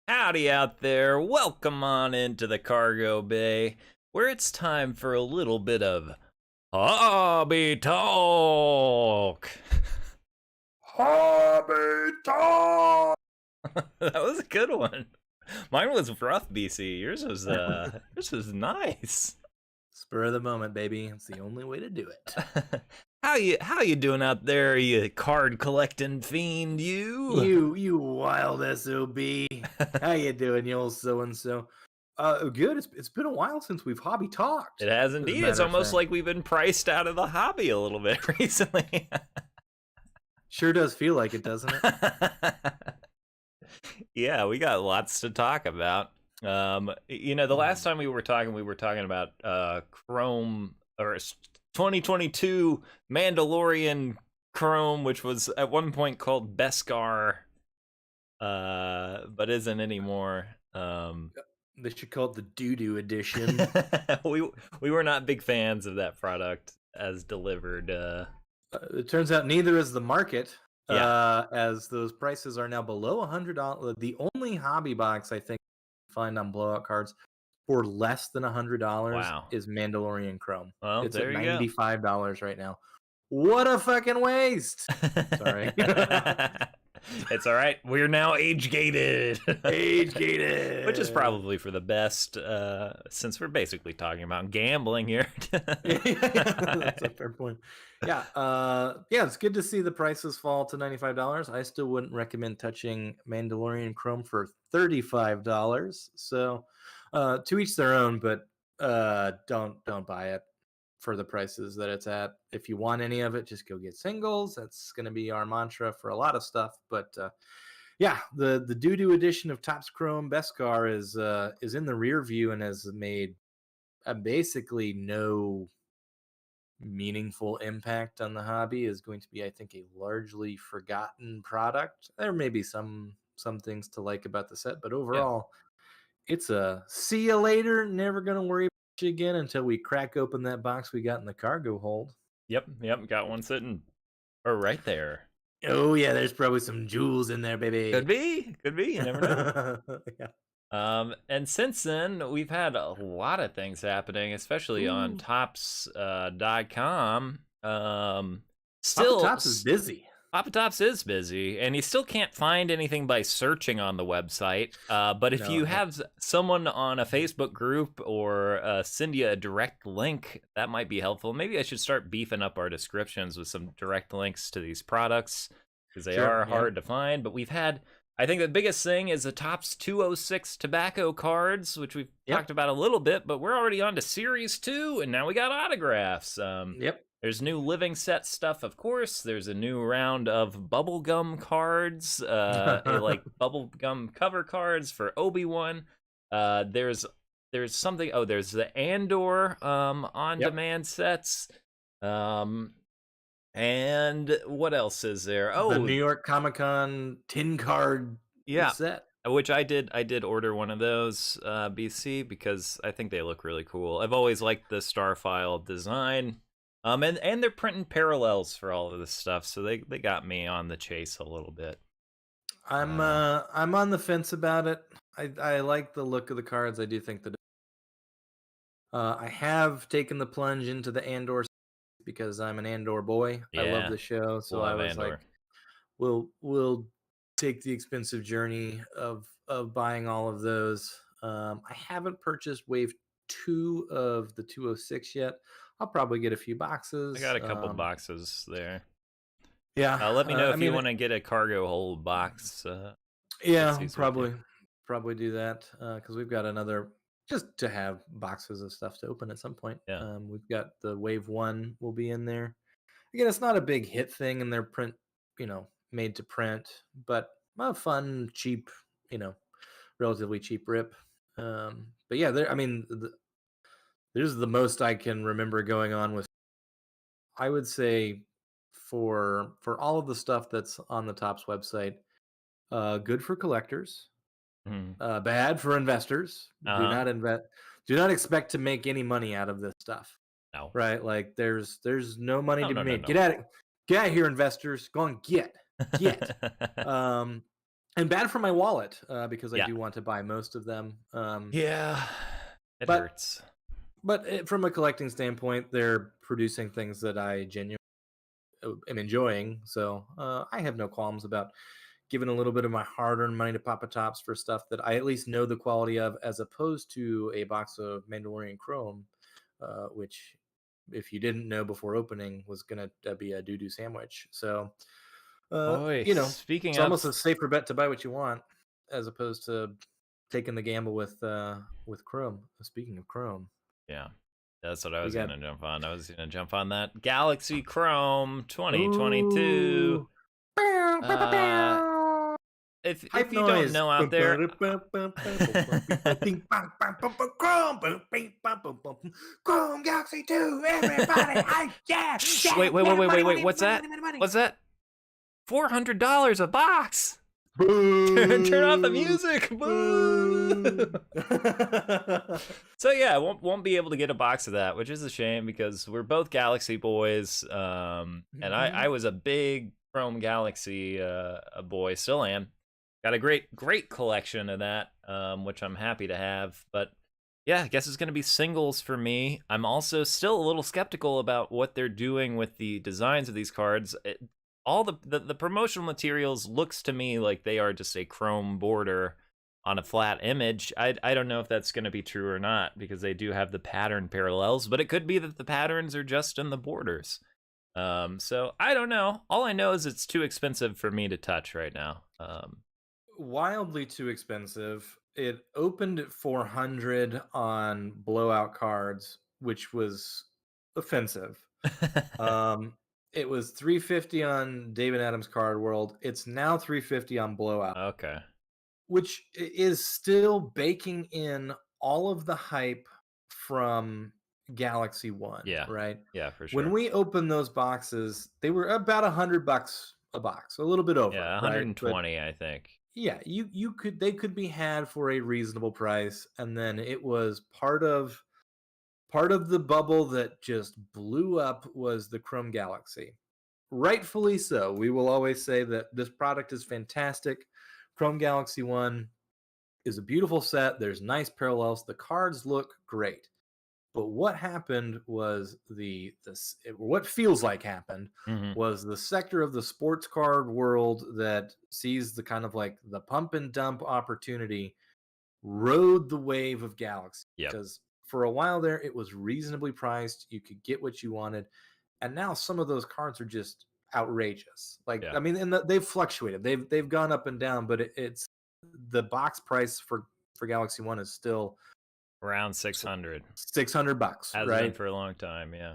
Howdy out there. Welcome on into the cargo bay, where it's time for a little bit of hobby talk. Hobby talk. That was a good one. Mine was rough, BC. Yours was nice. Spur of the moment, baby. It's the only way to do it. How you doing out there, you card collecting fiend, you? You wild SOB. How you doing, you old so and so? Good. It's been a while since we've hobby talked. It has As a indeed. It's matter of almost fact, like we've been priced out of the hobby a little bit recently. sure does feel like it, doesn't it? Yeah, we got lots to talk about. The last time we were talking about Chrome or 2022 Mandalorian Chrome, which was at one point called Beskar, but isn't anymore. They should call it the doo-doo edition. we were not big fans of that product as delivered. It turns out neither is the market. Yeah. As those prices are now below $100. The only hobby box I think you can find on blowout cards for less than $100 Wow. is Mandalorian Chrome. Well, It's at there you go. $95 right now. What a fucking waste! Sorry. It's all right. We're now age gated. Age gated. Which is probably for the best, since we're basically talking about gambling here. That's a fair point. Yeah, it's good to see the prices fall to $95. I still wouldn't recommend touching Mandalorian Chrome for $35. So, to each their own, but don't buy it for the prices that it's at. If you want any of it, just go get singles. That's going to be our mantra for a lot of stuff. But yeah, the doo-doo edition of Topps Chrome Beskar is in the rear view and has made basically no meaningful impact on the hobby. Is going to be, I think, a largely forgotten product. There may be some things to like about the set, but Yeah. overall, it's a see you later. Never gonna worry about you again until we crack open that box we got in the cargo hold. Yep. Got one sitting right there. Oh yeah, there's probably some jewels in there, baby. Could be. You never know. Yeah. And since then, we've had a lot of things happening, especially on Ooh. Tops.com. Papa Still, Tops is busy. Papa Tops is busy, and you still can't find anything by searching on the website. But if No, you no. have someone on a Facebook group or send you a direct link, that might be helpful. Maybe I should start beefing up our descriptions with some direct links to these products because they Sure, are yeah. hard to find. But we've had, I think the biggest thing is the Topps 206 tobacco cards, which we've Yep. talked about a little bit, but we're already on to Series 2, and now we got autographs. Yep. There's new living set stuff, of course. There's a new round of bubblegum cards, like bubblegum cover cards for Obi-Wan. There's something. Oh, there's the Andor on demand sets. And what else is there? The Oh, New York Comic Con tin card set. which I did order one of those, BC, because I think they look really cool. I've always liked the Starfile design. And they're printing parallels for all of this stuff, so they got me on the chase a little bit. I'm on the fence about it. I like the look of the cards. I do think that I have taken the plunge into the Andor because I'm an Andor boy. I Yeah, love the show, so I love was Andor. like, we'll take the expensive journey of buying all of those. I haven't purchased Wave 2 of the 206 yet. I'll probably get a few boxes. I got a couple boxes there. Yeah, Let me know if you mean, want to get a cargo hold box. yeah, these with probably do that because we've got another just to have boxes of stuff to open at some point. Yeah. We've got the Wave 1 will be in there. Again, it's not a big hit thing, and they're made to print, but a fun, cheap, relatively cheap rip. But yeah, there's the most I can remember going on with. I would say for all of the stuff that's on the Topps website, good for collectors, Mhm. bad for investors. Do Uh-huh. not invest. Do not expect to make any money out of this stuff. No. Right? Like there's no money No, to be no, made. no. Get out of here, investors. Go on, get. Um, and bad for my wallet because I Yeah. do want to buy most of them. Yeah. It But hurts. from a collecting standpoint, they're producing things that I genuinely am enjoying. So I have no qualms about giving a little bit of my hard-earned money to Papa Tops for stuff that I at least know the quality of, as opposed to a box of Mandalorian Chrome, which, if you didn't know before opening, was gonna be a doo-doo sandwich. So, Boy, speaking it's almost of, a safer bet to buy what you want, as opposed to taking the gamble with Chrome. Speaking of Chrome, yeah, that's what I we was got gonna jump on. I was gonna jump on that Galaxy Chrome 2022. ooh. Uh, if Hype you don't noise. know out there, Chrome Galaxy 2, everybody hype, yeah, yeah, yeah, wait, money, money, what's money, that? money, money, money. What's that? $400 a box. Turn off the Boo, music. Boo. boo. So yeah, I won't be able to get a box of that, which is a shame because we're both Galaxy boys. And I Mhm. was a big Chrome Galaxy a boy, still am. Got a great collection of that, which I'm happy to have. But yeah, I guess it's gonna be singles for me. I'm also still a little skeptical about what they're doing with the designs of these cards. All the promotional materials looks to me like they are just a chrome border on a flat image. I don't know if that's going to be true or not because they do have the pattern parallels, but it could be that the patterns are just in the borders. So I don't know. All I know is it's too expensive for me to touch right now. Wildly too expensive. It opened at 400 on blowout cards, which was offensive. Um, it was 350 on David Adams Card World. It's now 350 on blowout, Okay. which is still baking in all of the hype from Galaxy One, Yeah. right? Yeah, for When sure. we opened those boxes, they were about $100 a box, a little bit over, Yeah, right? But 120, I think. yeah, you could they could be had for a reasonable price, and then it was part of the bubble that just blew up was the Chrome Galaxy. Rightfully so. We will always say that this product is fantastic. Chrome Galaxy 1 is a beautiful set. There's nice parallels. The cards look great. But what happened was what feels like happened Hmm. was the sector of the sports card world that sees the kind of like the pump and dump opportunity rode the wave of Galaxy, Yep. because for a while there it was reasonably priced. You could get what you wanted, and now some of those cards are just outrageous. Like, Yeah. I mean, and they've fluctuated. They've gone up and down, but it's the box price for Galaxy One is still Around 600. $600, Has been right? for a long time, yeah.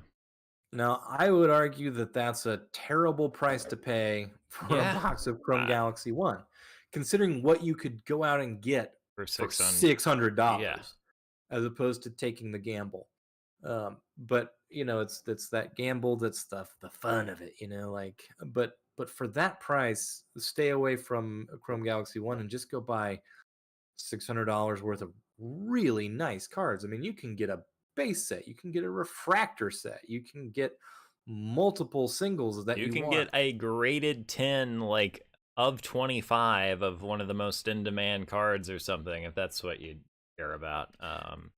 Now, I would argue that that's a terrible price to pay for a Yeah. box of Chrome Uh, Galaxy One, considering what you could go out and get for for 600. Yeah. $600, as opposed to taking the gamble. But it's that gamble that's the fun of it, like. But for that price, stay away from Chrome Galaxy One and just go buy $600 worth of really nice cards. I mean, you can get a base set, you can get a refractor set, you can get multiple singles that You you can want. get a graded 10, like, of 25 of one of the most in demand cards or something, if that's what you care about. And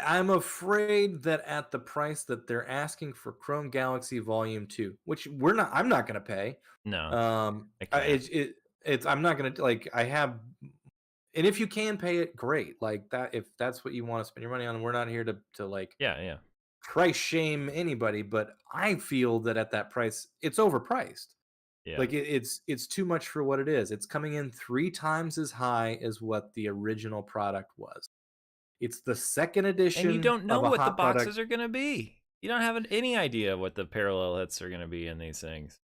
I'm afraid that at the price that they're asking for Chrome Galaxy Volume 2, which I'm not going to pay. No, Um, I I- can't. it's I'm not going to, like, I have, and if you can pay it, great. Like that, if that's what you want to spend your money on, we're not here to like Yeah, yeah, price shame anybody, but I feel that at that price, it's overpriced. yeah. Like it's too much for what it is. It's coming in 3 times as high as what the original product was. It's the second And you edition don't know of a what the hot product, boxes are going to be. You don't have any idea what the parallel hits are going to be in these things.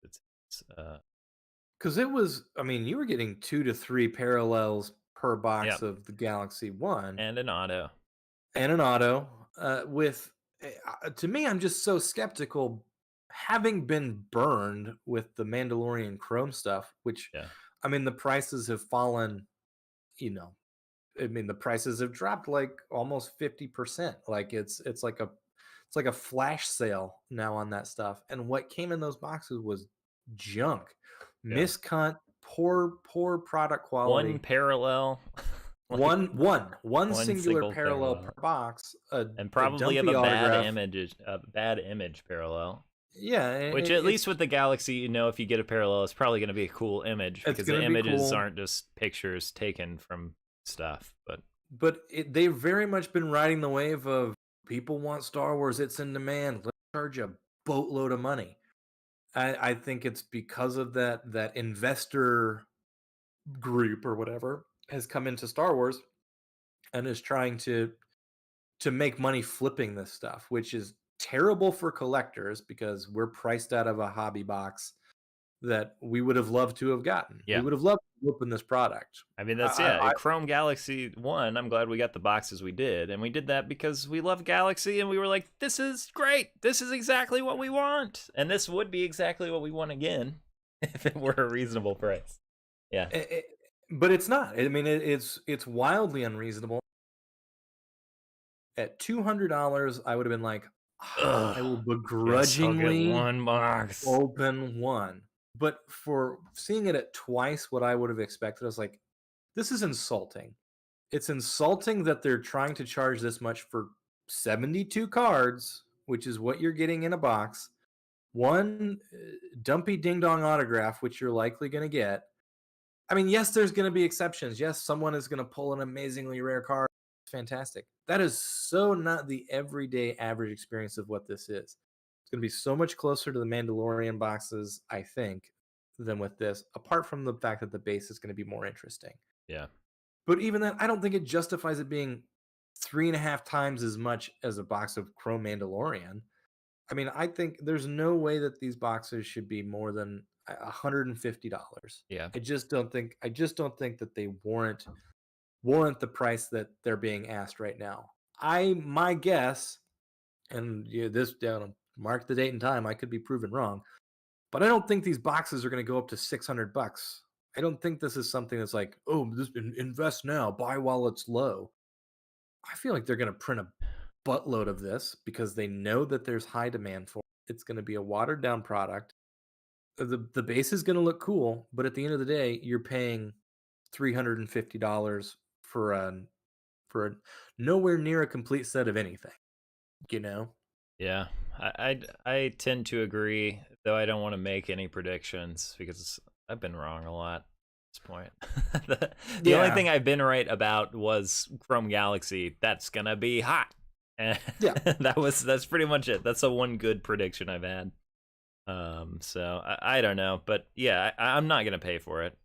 because it was. I mean, you were getting 2 to 3 parallels per Yeah, box of the Galaxy One and an auto. and an auto. To me, I'm just so skeptical, having been burned with the Mandalorian Chrome stuff. Which, Yeah. I mean, the prices have fallen. You know, I mean, the prices have dropped like almost 50%. Like it's like a flash sale now on that stuff. And what came in those boxes was junk, Yeah. miscut, poor product One quality. parallel, like One one singular single parallel per parallel, box, and a probably of dumpy autograph. a bad image parallel. Yeah, Which at least with the Galaxy, if you get a parallel, it's probably going to be a cool image it's because the gonna be images cool, aren't just pictures taken from stuff. But but they've very much been riding the wave of people want Star Wars. It's in demand. Let's charge a boatload of money. I think it's because of that investor group or whatever has come into Star Wars and is trying to make money flipping this stuff, which is terrible for collectors because we're priced out of a hobby box that we would have loved to have gotten. We yeah, would have loved to open this product. I mean I, that's I, I Chrome Galaxy One. I'm glad we got the boxes we did, and we did that because we love Galaxy, and we were like, this is great. This is exactly what we want, and this would be exactly what we want again if it were a reasonable price. Yeah. I- I- but it's not. I mean, it's wildly unreasonable. At $200, I would have been like, "Ah, I will Ugh. Yes, I'll get begrudgingly one box. open one." But for seeing it at twice what I would have expected, I was like, this is insulting. It's insulting that they're trying to charge this much for 72 cards, which is what you're getting in a box. One dumpy ding dong autograph, which you're likely going to get. I mean, yes, there's going to be exceptions. Yes, someone is going to pull an amazingly rare card. Fantastic. That is so not the everyday average experience of what this is. It's going to be so much closer to the Mandalorian boxes, I think, than with this, apart from the fact that the base is going to be more interesting. Yeah. But even then, I don't think it justifies it being 3.5 times as much as a box of Chrome Mandalorian. I mean, I think there's no way that these boxes should be more than $150. Yeah. I just don't think that they warrant the price that they're being asked right now. My guess, and this down mark the date and time, I could be proven wrong, but I don't think these boxes are going to go up to $600. I don't think this is something that's like, oh, invest now, buy while it's low. I feel like they're going to print a buttload of this because they know that there's high demand for it. It's going to be a watered down product. The base is going to look cool, but at the end of the day, you're paying $350 for a nowhere near a complete set of anything, you know? Yeah, I tend to agree, though I don't want to make any predictions because I've been wrong a lot at this point. The only Yeah. thing I've been right about was Chrome Galaxy. That's gonna be hot, and Yeah. that's pretty much it. That's the one good prediction I've had. So I don't know, but yeah, I'm not gonna pay for it,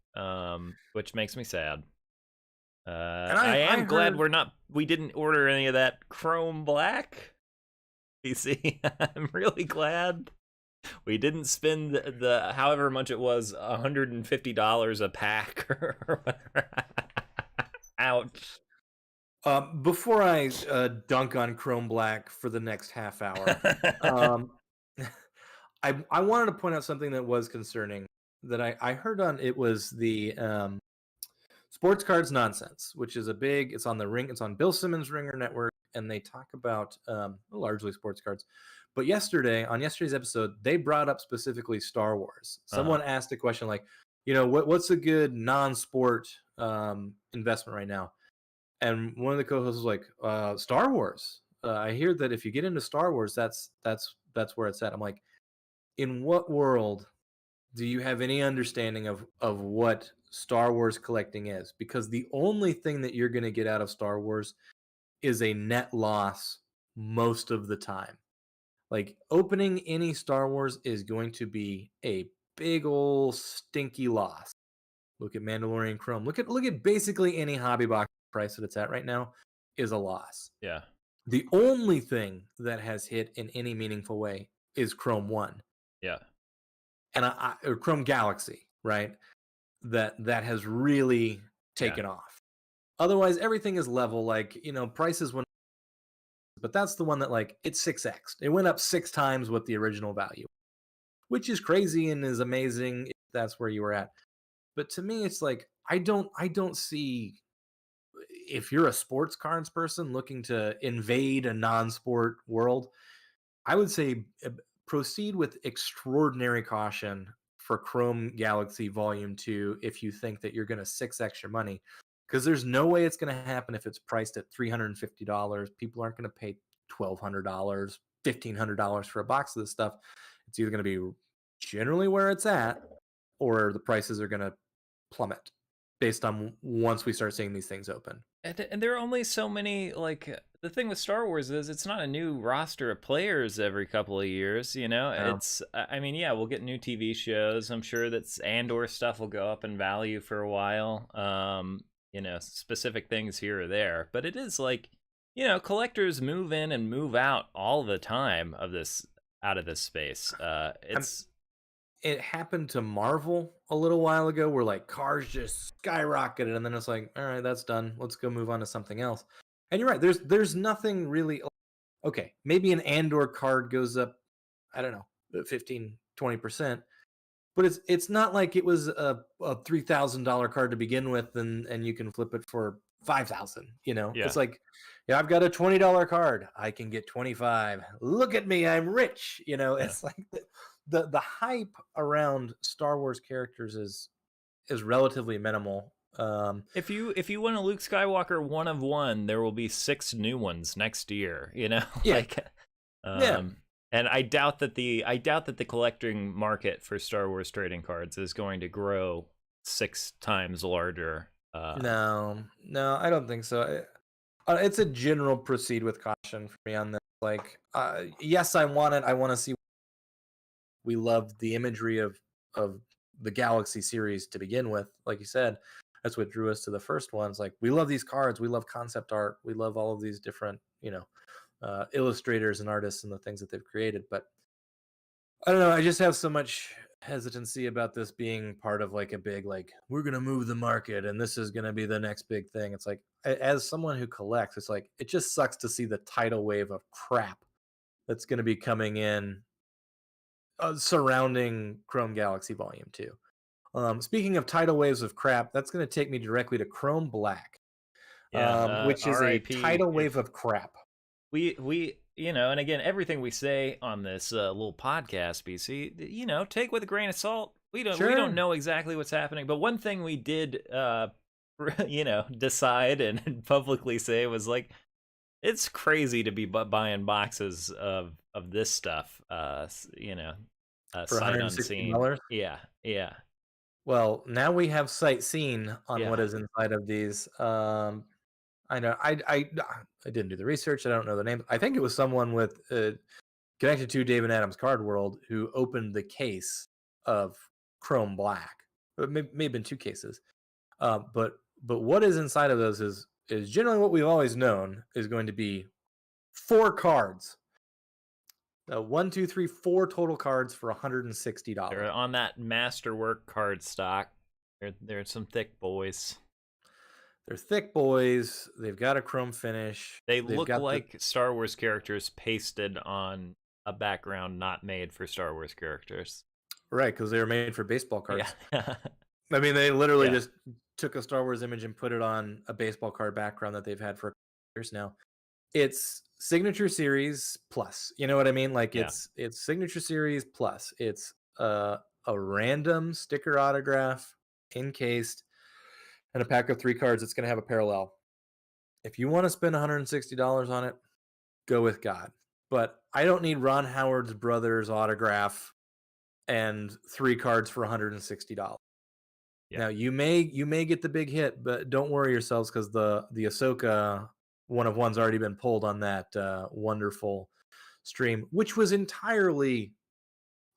which makes me sad. And I I am glad heard we didn't order any of that Chrome Black. PC. I'm really glad we didn't spend the however much it was, $150 a pack or whatever. Ouch. before I dunk on Chrome Black for the next half hour, um, I wanted to point out something that was concerning that I heard on it was the Sports Cards Nonsense, which is it's on it's on Bill Simmons Ringer Network, and they talk about largely sports cards. But on yesterday's episode, they brought up specifically Star Wars. Uh-huh. Someone asked a question like, what's a good non-sport investment right now? And one of the co-hosts was like, Star Wars. I hear that if you get into Star Wars, that's where it's at. I'm like, in what world do you have any understanding of what Star Wars collecting is? Because the only thing that you're going to get out of Star Wars is a net loss most of the time. Like opening any Star Wars is going to be a big old stinky loss. Look at Mandalorian Chrome. Look at basically any hobby box price that it's at right now is a loss. Yeah. The only thing that has hit in any meaningful way is Chrome One Yeah. and or Chrome Galaxy, right? That has really Yeah. taken off. Otherwise, everything is level. Like prices went, but that's the one that like it's 6x. It went up 6 times what the original value, which is crazy and is amazing if that's where you were at. But to me, it's like I don't see if you're a sports cards person looking to invade a non-sport world. I would say proceed with extraordinary caution for Chrome Galaxy Volume 2 if you think that you're going to 6x your money, because there's no way it's going to happen if it's priced at $350. People aren't going to pay $1,200, $1,500 for a box of this stuff. It's either going to be generally where it's at, or the prices are going to plummet based on once we start seeing these things open. And there are only so many, like, the thing with Star Wars is it's not a new roster of players every couple of years, you know? Yeah. It's, I mean, yeah, we'll get new TV shows. I'm sure that Andor stuff will go up in value for a while. You know, specific things here or there. But it is like, you know, collectors move in and move out all the time out of this space. It happened to Marvel a little while ago where like cars just skyrocketed, and then it's like, all right, that's done. Let's go move on to something else. And you're right. There's nothing really. Okay, maybe an Andor card goes up, I don't know, 15, 20%, but it's not like it was a $3,000 card to begin with, and you can flip it for 5,000. You know, Yeah. it's like, yeah, I've got a $20 card. I can get 25. Look at me, I'm rich. You know, Yeah. it's like the hype around Star Wars characters is relatively minimal. If you want a Luke Skywalker 1 of 1, there will be 6 new ones next year, you know? Yeah. Like, Yeah. And I doubt that the collecting market for Star Wars trading cards is going to grow 6 times larger. No, I don't think so. It's a general proceed with caution for me on this. Like, yes, I want it. I want to see. We loved the imagery of the Galaxy series to begin with. Like you said, that's what drew us to the first ones. Like, we love these cards. We love concept art. We love all of these different, illustrators and artists and the things that they've created. But I don't know. I just have so much hesitancy about this being part of like a big, like, we're going to move the market and this is going to be the next big thing. It's like, as someone who collects, it's like, it just sucks to see the tidal wave of crap that's going to be coming in surrounding Chrome Galaxy Volume 2. Speaking of tidal waves of crap, that's going to take me directly to Chrome Black, which is a tidal wave of crap. We and again, everything we say on this little podcast, BC, take with a grain of salt. We don't know exactly what's happening, but one thing we did decide and publicly say was like, it's crazy to be buying boxes of this stuff, for sight unseen. $160. Yeah. Well, now we have sight seen on what is inside of these. I know I didn't do the research. I don't know the name. I think it was someone with connected to David Adams Card World who opened the case of Chrome Black. It may have been 2 cases. But what is inside of those is generally what we've always known is going to be 4 cards. 1, 2, 3, 4 total cards for $160. They're on that masterwork card stock. They're some thick boys. They're thick boys. They've got a chrome finish. They look like Star Wars characters pasted on a background not made for Star Wars characters. Right, because they were made for baseball cards. Yeah. I mean, they literally just took a Star Wars image and put it on a baseball card background that they've had for years now. It's Signature Series Plus. You know what I mean? Like, it's Signature Series Plus. It's a random sticker autograph encased and a pack of 3 cards. It's going to have a parallel. If you want to spend $160 on it, go with God. But I don't need Ron Howard's brother's autograph and 3 cards for $160. Yeah. Now you may get the big hit, but don't worry yourselves, because the Ahsoka 1 of 1's already been pulled on that wonderful stream, which was entirely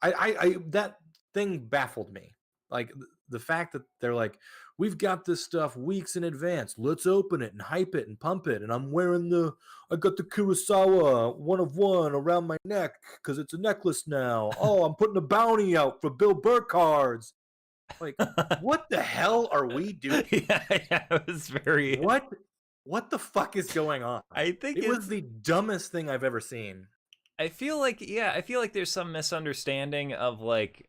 I that thing baffled me. Like, the fact that they're like, we've got this stuff weeks in advance. Let's open it and hype it and pump it. And I got the Kurosawa 1 of 1 around my neck because it's a necklace now. Oh, I'm putting a bounty out for Bill Burr cards. Like, what the hell are we doing? Yeah, it was very. What the fuck is going on? I think it was the dumbest thing I've ever seen. I feel like there's some misunderstanding of like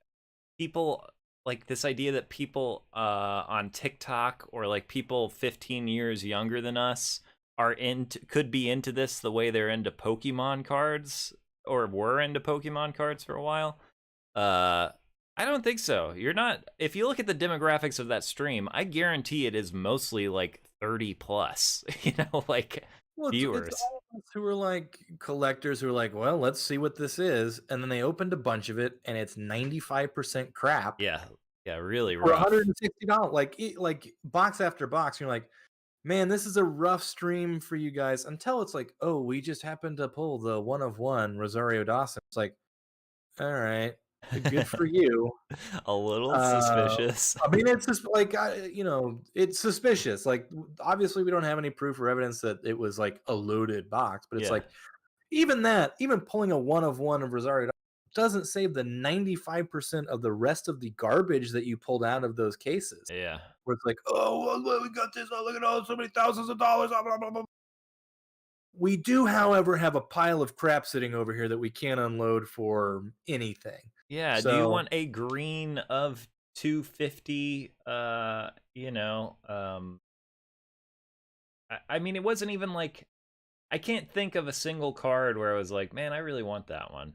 people, like this idea that people on TikTok or like people 15 years younger than us could be into this the way they're into Pokemon cards or were into Pokemon cards for a while. I don't think so. You're not. If you look at the demographics of that stream, I guarantee it is mostly like 30 plus. Like Well, it's viewers. all of us who are like collectors who are like, well, let's see what this is, and then they opened a bunch of it, and it's 95% crap Yeah, yeah, really for rough. $160. Like box after box. You're like, man, this is a rough stream for you guys. Until it's like, oh, we just happened to pull the one of one Rosario Dawson. It's like, all right, good for you. A little Uh, suspicious. I mean, it's just like it's suspicious. Like, obviously, we don't have any proof or evidence that it was like a loaded box, but it's Yeah, like even that, even pulling a one of one of Rosario doesn't save the 95% of the rest of the garbage that you pulled out of those cases. yeah, Where it's like, oh, well, we got this. Oh, look at all so many thousands of dollars. Blah, blah, blah, blah. We do, however, have a pile of crap sitting over here that we can't unload for anything. yeah. Do you So, want a green of 250? I mean, it wasn't even like I can't think of a single card where I was like, man, I really want that one.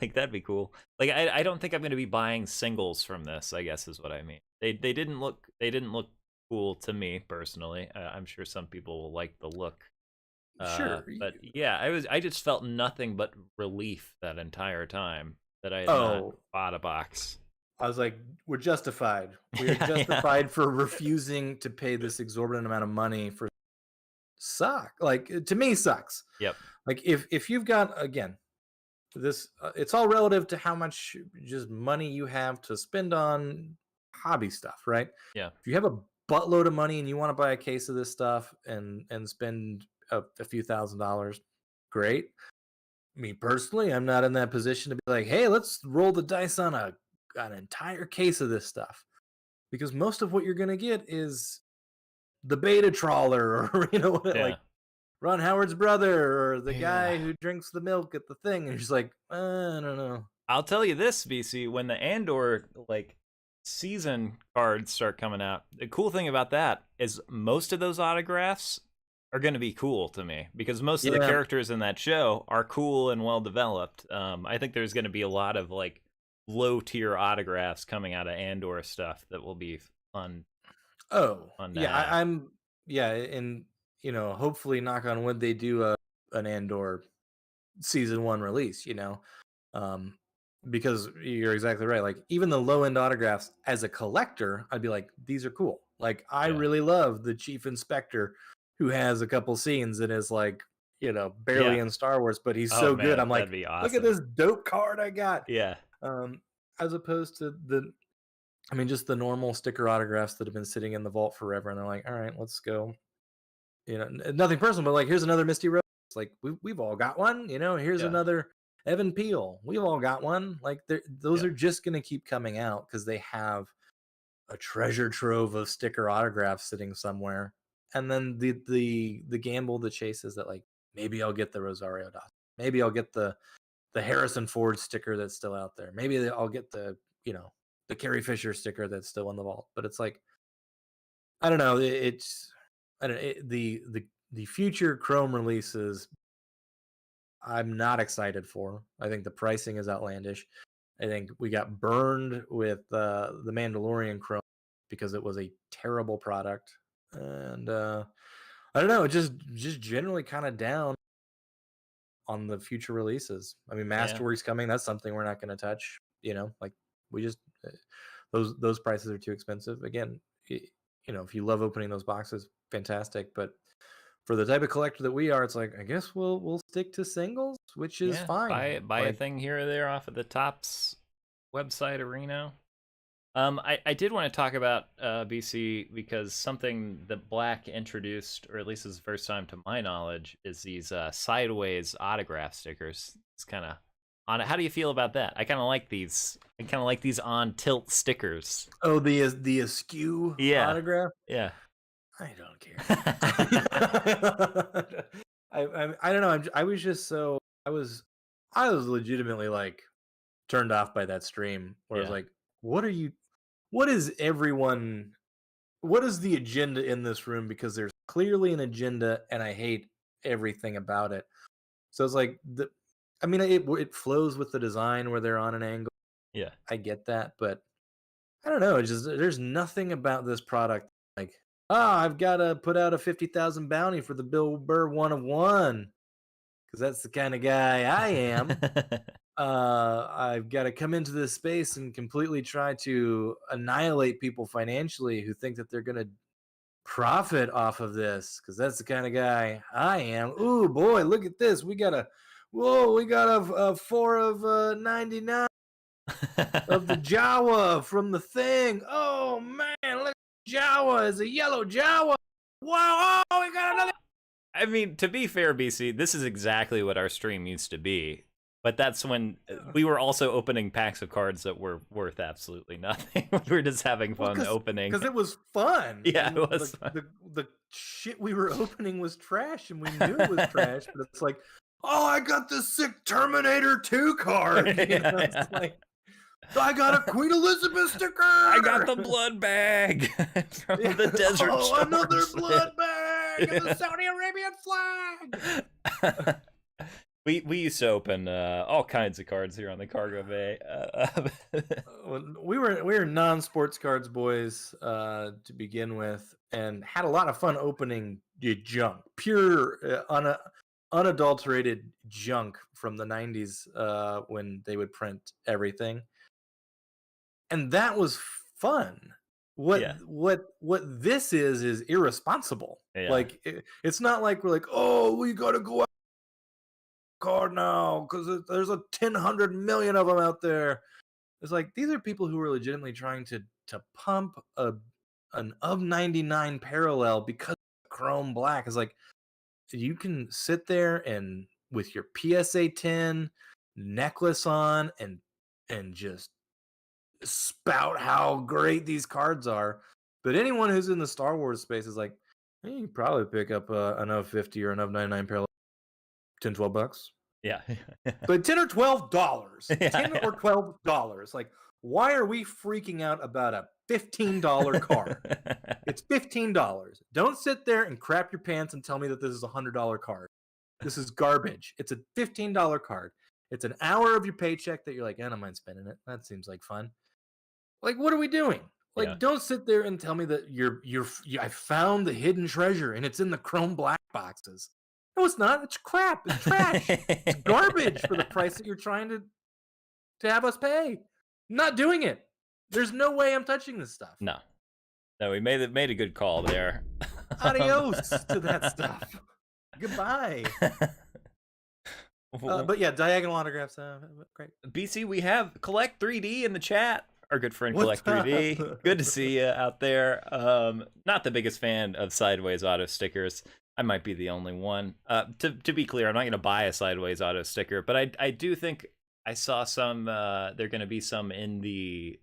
Like that'd be cool. Like I don't think I'm gonna be buying singles from this, I guess is what I mean. They didn't look cool to me personally. I'm sure some people will like the look. sure. But yeah, I just felt nothing but relief that entire time that I had not Oh, bought a box. I was like, we're justified. We are Yeah, yeah. justified for refusing to pay this exorbitant amount of money for suck. Like, to me, sucks. Yep. Like, if you've got, again, this, it's all relative to how much just money you have to spend on hobby stuff, right? Yeah. If you have a buttload of money and you want to buy a case of this stuff and spend a few $1,000s, great. Me personally, I'm not in that position to be like, hey, let's roll the dice on an entire case of this stuff, because most of what you're gonna get is the beta trawler, or Yeah. like Ron Howard's brother, or the Yeah. guy who drinks the milk at the thing, and you're just like, I don't know. I'll tell you this, BC, when the Andor like season cards start coming out, the cool thing about that is most of those autographs are going to be cool to me because most of the Yeah. characters in that show are cool and well developed. I think there's going to be a lot of like low tier autographs coming out of Andor stuff that will be fun Oh, fun to yeah. have. Yeah, and hopefully, knock on wood, they do an Andor season one release. Um, because you're exactly right. Like, even the low end autographs, as a collector, I'd be like, these are cool. Like, I Yeah. really love the Chief Inspector, who has a couple scenes and is like, barely Yeah. in Star Wars, but he's Oh so good. man, I'm that'd like, be look at awesome. this dope card I got. Yeah. Um, as opposed to just the normal sticker autographs that have been sitting in the vault forever, and they're like, all right, let's go. Nothing personal, but like, here's another Misty Rose. Like, we've all got one. Here's Yeah. another Evan Peel. We've all got one. Like, those Yeah. are just gonna keep coming out because they have a treasure trove of sticker autographs sitting somewhere. And then the gamble, the chase is that, like, maybe I'll get the Rosario Dawson. Maybe I'll get the Harrison Ford sticker that's still out there. Maybe I'll get the Carrie Fisher sticker that's still in the vault. But it's like, I don't know. It's I don't the future Chrome releases, I'm not excited for. I think the pricing is outlandish. I think we got burned with the Mandalorian Chrome because it was a terrible product, and I don't know. It just generally kind of down on the future releases. I mean, Yeah. Masterworks coming. That's something we're not going to touch. Like, we just those prices are too expensive. Again, if you love opening those boxes, fantastic. But for the type of collector that we are, it's like, I guess we'll stick to singles, which is Yeah. fine. Buy a Like, thing here or there off of the Tops website Arena. I did want to talk about BC because something that Black introduced, or at least is the first time to my knowledge, is these sideways autograph stickers. It's kind of on it. How do you feel about that? I kind of like these. I kind of like these on tilt stickers. oh, the askew Yeah, autograph. yeah, I don't care. I don't know. I was just so I was legitimately like turned off by that stream where I was yeah, like, what are you? What is everyone? What is the agenda in this room? Because there's clearly an agenda, and I hate everything about it. So it's like I mean, it flows with the design where they're on an angle. Yeah. I get that, but I don't know. It's just there's nothing about this product like, oh, I've got to put out a 50,000 bounty for the Bill Burr 1 of 1 because that's the kind of guy I am. I've got to come into this space and completely try to annihilate people financially who think that they're going to profit off of this because that's the kind of guy I am. Ooh, boy, look at this. We got a 4 of 99 of the Jawa from the thing. Oh, man, look, Jawa is a yellow Jawa. Wow, oh, we got another. I mean, to be fair, BC, this is exactly what our stream used to be. But that's when we were also opening packs of cards that were worth absolutely nothing. We were just having fun opening. Because it was fun. Yeah, and it was fun. The shit we were opening was trash, and we knew it was trash. But it's like, oh, I got this sick Terminator 2 card. You know, it's like, I got a Queen Elizabeth sticker. I got the blood bag from the Desert Oh, Shores. another blood bag and the Saudi Arabian flag. We used to open all kinds of cards here on the Cargo Bay. We were non-sports cards boys to begin with, and had a lot of fun opening junk, pure unadulterated junk from the 90s when they would print everything, and that was fun. What this is irresponsible. Yeah. Like it's not like we're like, oh, we gotta go out card now because there's a 100 million of them out there. It's like these are people who are legitimately trying to pump an of 99 parallel because Chrome Black is like, you can sit there and with your PSA 10 necklace on and just spout how great these cards are. But anyone who's in the Star Wars space is like, hey, you can probably pick up an of 50 or an of 99 parallel, $10-12. Yeah. But $10 or $12. $10 or $12. Like, why are we freaking out about a $15 card? It's $15. Don't sit there and crap your pants and tell me that this is a $100 card. This is garbage. It's a $15 card. It's an hour of your paycheck that you're like, I don't mind spending it. That seems like fun. Like, what are we doing? Like, don't sit there and tell me that I found the hidden treasure and it's in the Chrome Black boxes. No, it's not. It's crap. It's trash. It's garbage for the price that you're trying to have us pay. I'm not doing it. There's no way I'm touching this stuff. No, we made a good call there. Adios to that stuff. Goodbye. But yeah, diagonal autographs. Great. BC, we have Collect 3D in the chat. Our good friend Collect 3D. Good to see you out there. Not the biggest fan of Sideways Auto stickers. I might be the only one. To be clear, I'm not going to buy a Sideways Auto sticker, but I do think I saw some. There are going to be some in the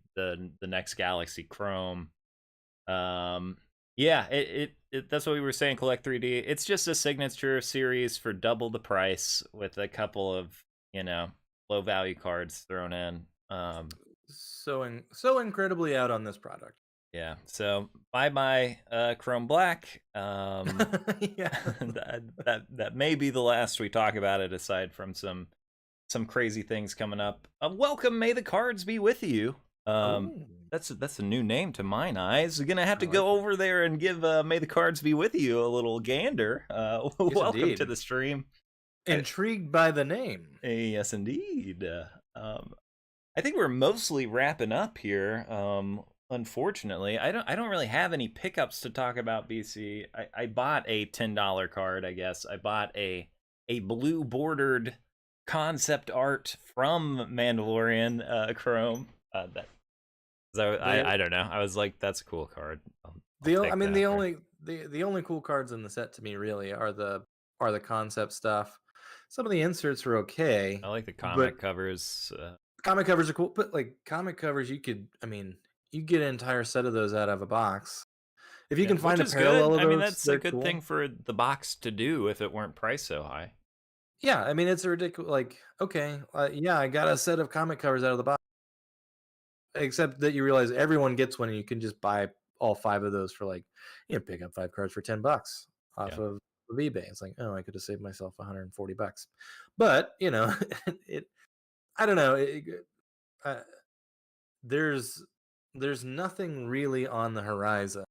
next Galaxy Chrome. Yeah, that's what we were saying. Collect 3D. It's just a signature series for double the price with a couple of low value cards thrown in. So incredibly out on this product. Yeah, so bye Chrome Black. Yeah. that may be the last we talk about it, aside from some crazy things coming up. Welcome, may the cards be with you. That's a new name to mine eyes. We're gonna have to go over there and give may the cards be with you a little gander. Welcome indeed. to the stream. Intrigued by the name. Yes, indeed. I think we're mostly wrapping up here. Unfortunately, I don't really have any pickups to talk about, BC. I bought a $10 card, I guess. I bought a blue bordered concept art from Mandalorian Chrome. I don't know. I was like, that's a cool card. The only cool cards in the set to me really are the concept stuff. Some of the inserts are okay. I like the comic covers. Comic covers are cool, but like comic covers, you get an entire set of those out of a box. If you can find a parallel of those, that's a good thing for the box to do if it weren't priced so high. Yeah, I mean, it's a ridiculous. Like, okay, yeah, I got a set of comic covers out of the box. Except that you realize everyone gets one, and you can just buy all 5 of those for like, pick up 5 cards for $10 off of eBay. It's like, oh, I could have saved myself $140. But I don't know. there's there's nothing really on the horizon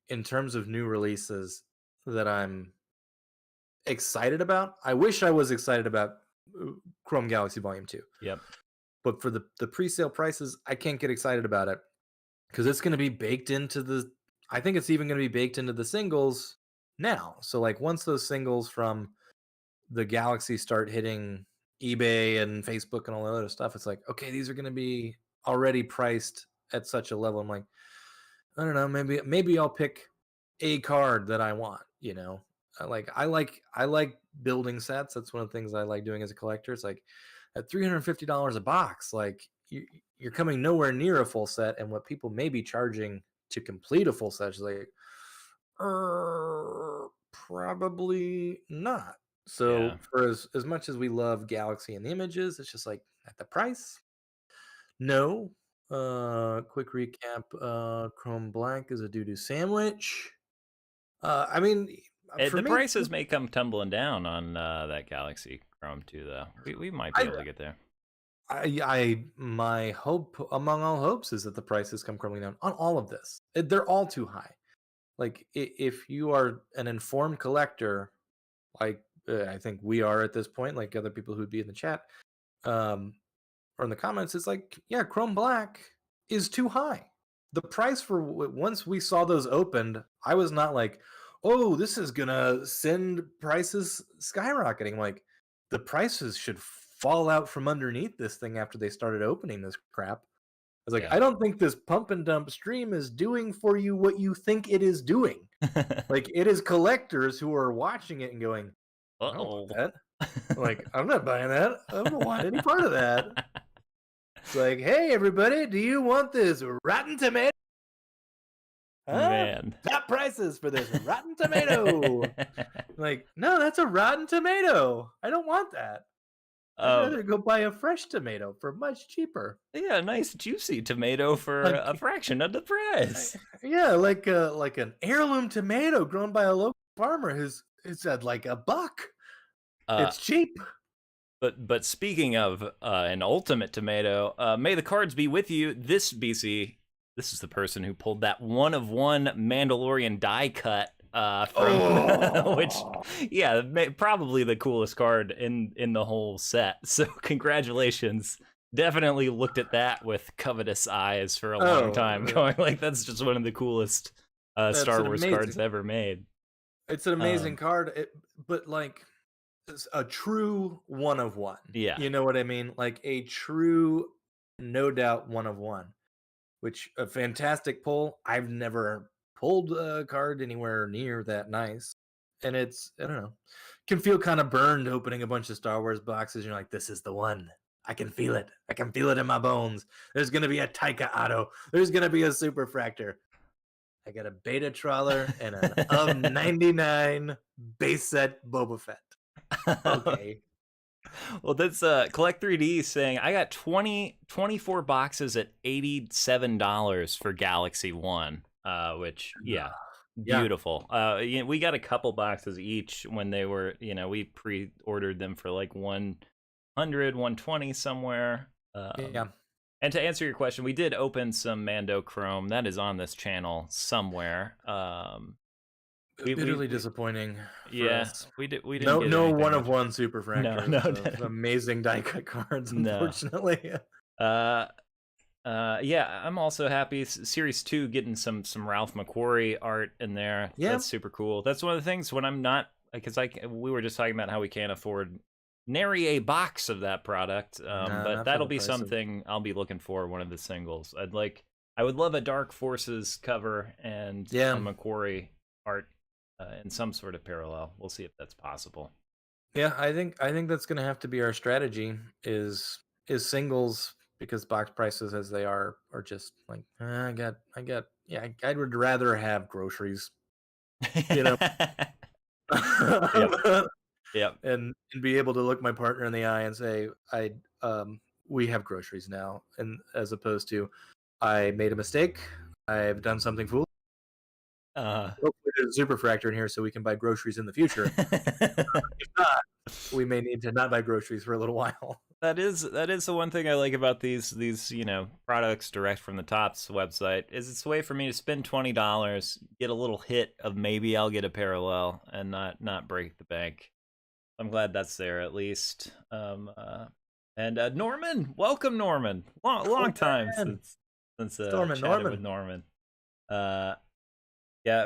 in terms of new releases that I'm excited about. I wish I was excited about Chrome Galaxy Volume 2. Yep. But for the pre-sale prices, I can't get excited about it because it's going to be baked into the. I think it's even going to be baked into the singles now. So like once those singles from the Galaxy start hitting eBay and Facebook and all that other stuff, it's like, okay, these are going to be already priced at such a level. I'm like, I don't know, maybe I'll pick a card that I want. I like building sets. That's one of the things I like doing as a collector. It's like at $350 a box, like you're coming nowhere near a full set, and what people may be charging to complete a full set is like, probably not. So Yeah. for as much as we love Galaxy and the images, it's just like at the price, no. Quick recap. Chrome Black is a doo-doo sandwich. I mean, for The me, prices may come tumbling down on that Galaxy Chrome too, though. We might be I, able to get there. my hope among all hopes is that the prices come crumbling down on all of this. They're all too high. Like if you are an informed collector, like I think we are at this point, like other people who'd be in the chat, or in the comments, it's like, yeah, Chrome Black is too high. The price for once we saw those opened, I was not like, oh, this is gonna send prices skyrocketing. Like the prices should fall out from underneath this thing after they started opening this crap. I was like, Yeah. I don't think this pump and dump stream is doing for you what you think it is doing. Like it is collectors who are watching it and going, I don't want Uh-oh. that. Like, I'm not buying that. I don't want any part of that. It's like, hey, everybody, do you want this Rotten Tomato? Huh? Man. Top prices for this Rotten Tomato. Like, no, that's a Rotten Tomato. I don't want that. I'd rather go buy a fresh tomato for much cheaper. Yeah, a nice juicy tomato for Like, a fraction of the price. yeah, like an heirloom tomato grown by a local farmer who's it's at like $1. It's cheap. But speaking of an ultimate tomato, may the cards be with you. This BC, this is the person who pulled that one of one Mandalorian die cut from which, yeah, probably the coolest card in the whole set. So congratulations. Definitely looked at that with covetous eyes for a long time, going like, that's just one of the coolest Star Wars cards ever made. It's an amazing card, but like a true one of one. Yeah. You know what I mean? Like a true, no doubt one of one, which a fantastic pull. I've never pulled a card anywhere near that nice. And it's, I don't know, can feel kind of burned opening a bunch of Star Wars boxes. You're like, this is the one. I can feel it. I can feel it in my bones. There's going to be a Taika Otto. There's going to be a Super Fractor. I got a Beta Trawler and an 99 base set Boba Fett. Okay. Well, that's Collect 3D saying I got 24 boxes at $87 for Galaxy One, which beautiful. We got a couple boxes each when they were, we pre-ordered them for like 100, 120 somewhere. Yeah. And to answer your question, we did open some Mando Chrome that is on this channel somewhere. Bitterly disappointing. Yeah, us. we didn't. No one of one Super Fractors. No, amazing die cut cards. Unfortunately. Yeah, I'm also happy. Series 2 getting some Ralph McQuarrie art in there. Yeah, that's super cool. That's one of the things when I'm not, because we were just talking about how we can't afford nary a box of that product. But that'll be something I'll be looking for. One of the singles. I would love a Dark Forces cover and a McQuarrie art in some sort of parallel. We'll see if that's possible. Yeah, I think that's going to have to be our strategy is singles, because box prices as they are just like, I would rather have groceries, Yep. And be able to look my partner in the eye and say, we have groceries now, and as opposed to, I made a mistake, I've done something foolish. Hopefully there's a Super Fractor in here so we can buy groceries in the future. If not, we may need to not buy groceries for a little while. That is the one thing I like about these products direct from the Topps website is it's a way for me to spend $20, get a little hit of maybe I'll get a parallel and not break the bank. I'm glad that's there at least. And Norman, welcome Norman. Long time since chatted with Norman. Yeah,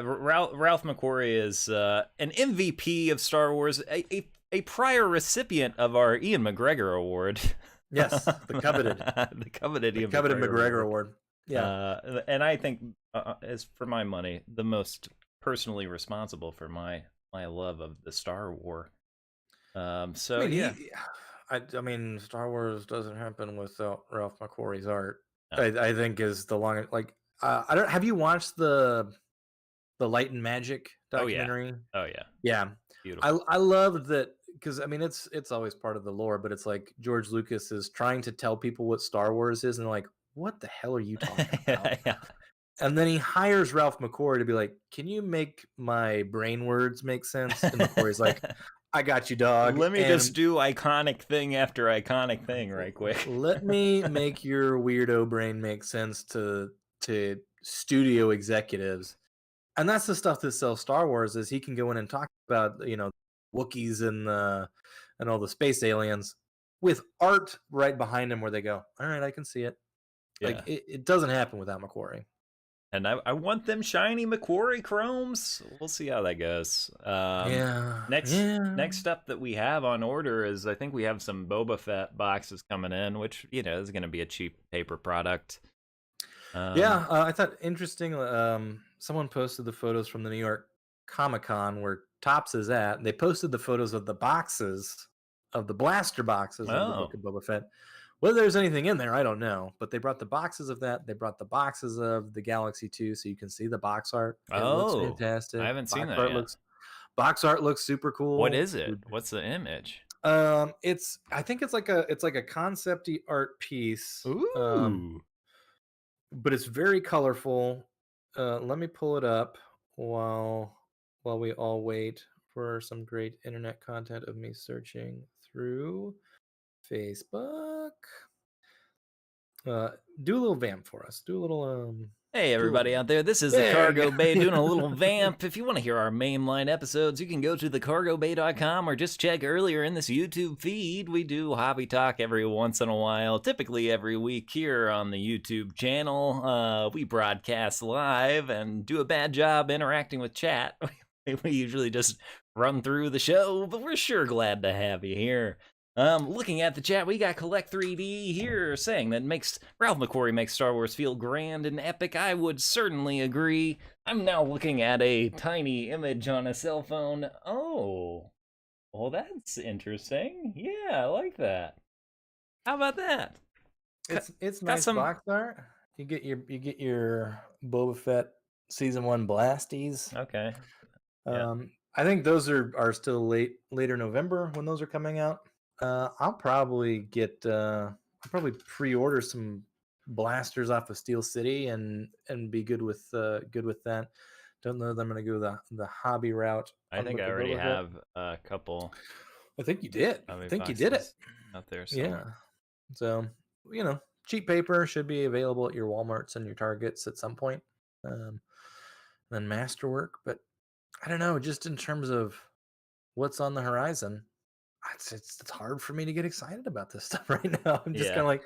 Ralph McQuarrie is an MVP of Star Wars, a prior recipient of our Ian McGregor Award. Yes, the coveted Ian McGregor Award. Yeah, and I think, as for my money, the most personally responsible for my love of the Star War. So I mean, Star Wars doesn't happen without Ralph McQuarrie's art. No. I think is the long I don't. Have you watched the Light and Magic documentary? Oh yeah. Yeah. Beautiful. I loved that because I mean it's always part of the lore, but it's like George Lucas is trying to tell people what Star Wars is, and they're like, what the hell are you talking about? Yeah. And then he hires Ralph McQuarrie to be like, can you make my brain words make sense? And McQuarrie's like, I got you, dog. Let me just do iconic thing after iconic thing right quick. Let me make your weirdo brain make sense to studio executives. And that's the stuff that sells Star Wars is he can go in and talk about, Wookiees and all the space aliens with art right behind him where they go, all right, I can see it. Yeah. Like it doesn't happen without McQuarrie. And I want them shiny McQuarrie chromes. We'll see how that goes. Next up that we have on order is I think we have some Boba Fett boxes coming in, which is going to be a cheap paper product. I thought interesting. Someone posted the photos from the New York Comic-Con where Topps is at. And they posted the photos of the boxes of the blaster boxes of the Book of Boba Fett. Whether there's anything in there, I don't know. But they brought the boxes of that. They brought the boxes of the Galaxy 2, so you can see the box art. It looks fantastic. I haven't seen that yet. Box art looks super cool. What is it? What's the image? I think it's like a concept-y art piece. Ooh. But it's very colorful. Let me pull it up while we all wait for some great internet content of me searching through Facebook. Do a little vamp for us. Do a little Hey everybody out there, this is the Cargo Bay doing a little vamp. If you want to hear our mainline episodes, you can go to thecargobay.com or just check earlier in this YouTube feed. We do Hobby Talk every once in a while, typically every week here on the YouTube channel. We broadcast live and do a bad job interacting with chat. We usually just run through the show, but we're sure glad to have you here. Looking at the chat, we got Collect 3D here saying that Ralph McQuarrie makes Star Wars feel grand and epic. I would certainly agree. I'm now looking at a tiny image on a cell phone. Oh, well, that's interesting. Yeah, I like that. How about that? It's nice box art. You get your Boba Fett Season 1 blasties. Okay. I think those are still later November when those are coming out. I'll probably pre-order some blasters off of Steel City and be good with that. Don't know that I'm going to go the hobby route. I think I already have a couple. I think you did. I think you did it out there. Yeah. So cheap paper should be available at your Walmarts and your Targets at some point. Then Masterwork, but I don't know. Just in terms of what's on the horizon. It's hard for me to get excited about this stuff right now. I'm just kind of like,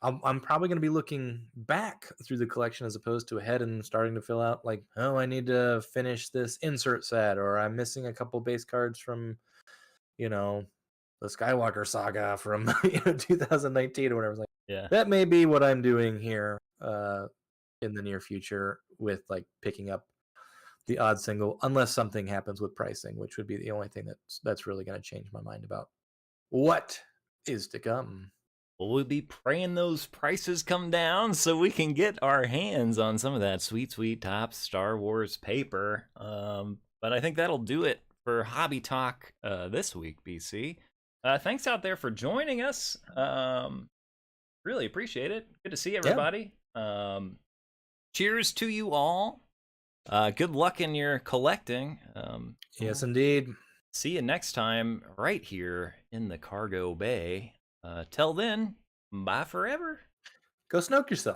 I'm probably going to be looking back through the collection as opposed to ahead and starting to fill out like, oh, I need to finish this insert set, or I'm missing a couple base cards from, the Skywalker saga from 2019 or whatever. Like, that may be what I'm doing here in the near future with like picking up the odd single, unless something happens with pricing, which would be the only thing that's really going to change my mind about what is to come. Well, we'll be praying those prices come down so we can get our hands on some of that sweet Topps Star Wars paper. But I think that'll do it for Hobby Talk this week, BC. Thanks out there for joining us. Really appreciate it. Good to see everybody. Cheers to you all. Good luck in your collecting. Yes, indeed. See you next time right here in the Cargo Bay. Till then, bye forever. Go snoke yourself.